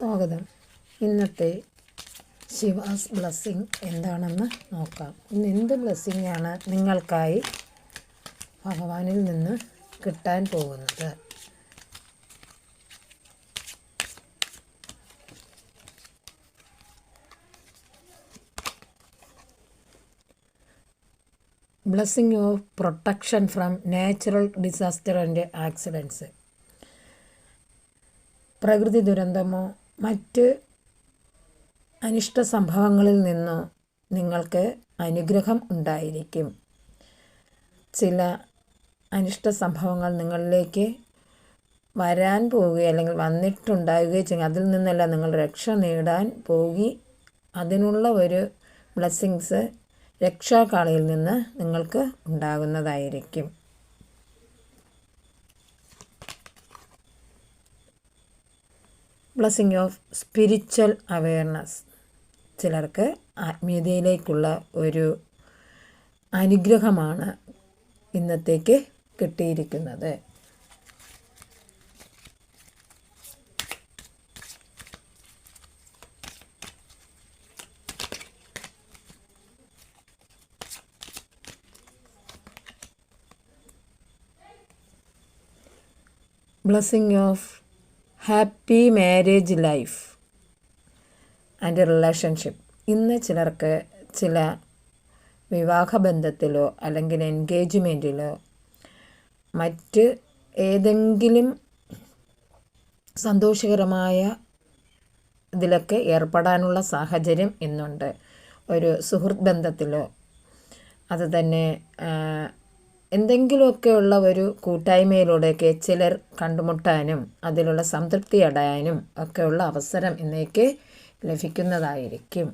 സ്വാഗതം. ഇന്നത്തെ ശിവാസ് ബ്ലെസ്സിങ് എന്താണെന്ന് നോക്കാം. ഇന്ന് എന്ത് ബ്ലെസ്സിങ്ങാണ് നിങ്ങൾക്കായി ഭഗവാനിൽ നിന്ന് കിട്ടാൻ പോകുന്നത്? Blessing of protection from natural disaster and accidents. പ്രകൃതി ദുരന്തമോ മറ്റ് അനിഷ്ട സംഭവങ്ങളിൽ നിന്നോ നിങ്ങൾക്ക് അനുഗ്രഹം ഉണ്ടായിരിക്കും. ചില അനിഷ്ട സംഭവങ്ങൾ നിങ്ങളിലേക്ക് വരാൻ പോവുകയോ അല്ലെങ്കിൽ വന്നിട്ടുണ്ടാവുകയോ ചെയ്യും. അതിൽ നിന്നെല്ലാം നിങ്ങൾ രക്ഷ നേടാൻ പോയി അതിനുള്ള ഒരു ബ്ലെസ്സിങ്സ് രക്ഷാകാളിയിൽ നിന്ന് നിങ്ങൾക്ക് ഉണ്ടാകുന്നതായിരിക്കും. Blessing of spiritual awareness. ചിലർക്ക് ആത്മീയതയിലേക്കുള്ള ഒരു അനുഗ്രഹമാണ് ഇന്നത്തേക്ക് കിട്ടിയിരിക്കുന്നത്. Blessing of happy marriage life and relationship. ഇന്ന് ചിലർക്ക് ചില വിവാഹബന്ധത്തിലോ അല്ലെങ്കിൽ എൻഗേജ്മെൻറ്റിലോ മറ്റ് ഏതെങ്കിലും സന്തോഷകരമായ ഇതിലൊക്കെ ഏർപ്പെടാനുള്ള സാഹചര്യം ഇന്നുണ്ട്. ഒരു സുഹൃത്ത് ബന്ധത്തിലോ അത് തന്നെ എന്തെങ്കിലുമൊക്കെയുള്ള ഒരു കൂട്ടായ്മയിലൂടെയൊക്കെ ചിലർ കണ്ടുമുട്ടാനും അതിലുള്ള സംതൃപ്തി അടയാനും ഒക്കെയുള്ള അവസരം ഇന്നേക്ക് ലഭിക്കുന്നതായിരിക്കും.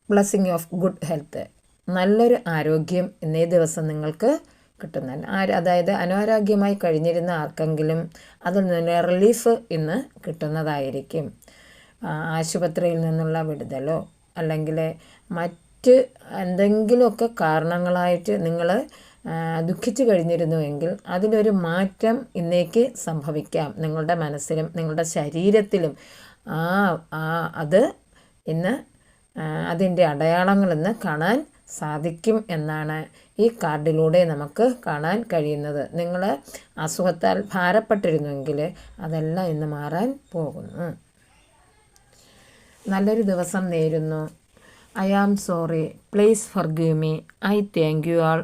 Blessing of good health. നല്ലൊരു ആരോഗ്യം ഇന്നേ ദിവസം നിങ്ങൾക്ക് കിട്ടുന്ന അതായത് അനാരോഗ്യമായി കഴിഞ്ഞിരുന്ന ആർക്കെങ്കിലും അതിൽ നിന്ന് റിലീഫ് ഇന്ന് കിട്ടുന്നതായിരിക്കും. ആശുപത്രിയിൽ നിന്നുള്ള വിടുതലോ അല്ലെങ്കിൽ മറ്റ് എന്തെങ്കിലുമൊക്കെ കാരണങ്ങളായിട്ട് നിങ്ങൾ ദുഃഖിച്ചു കഴിഞ്ഞിരുന്നുവെങ്കിൽ അതിലൊരു മാറ്റം ഇന്നേക്ക് സംഭവിക്കാം. നിങ്ങളുടെ മനസ്സിലും നിങ്ങളുടെ ശരീരത്തിലും അത് ഇന്ന് അതിൻ്റെ അടയാളങ്ങളിന്ന് കാണാൻ സാധിക്കും എന്നാണ് ഈ കാർഡിലൂടെ നമുക്ക് കാണാൻ കഴിയുന്നത്. നിങ്ങൾ അസുഖത്താൽ ഭാരപ്പെട്ടിരുന്നുവെങ്കിൽ അതെല്ലാം ഇന്ന് മാറാൻ പോകുന്നു. നല്ലൊരു ദിവസം നേരുന്നു. I am sorry, please forgive me, I thank you all.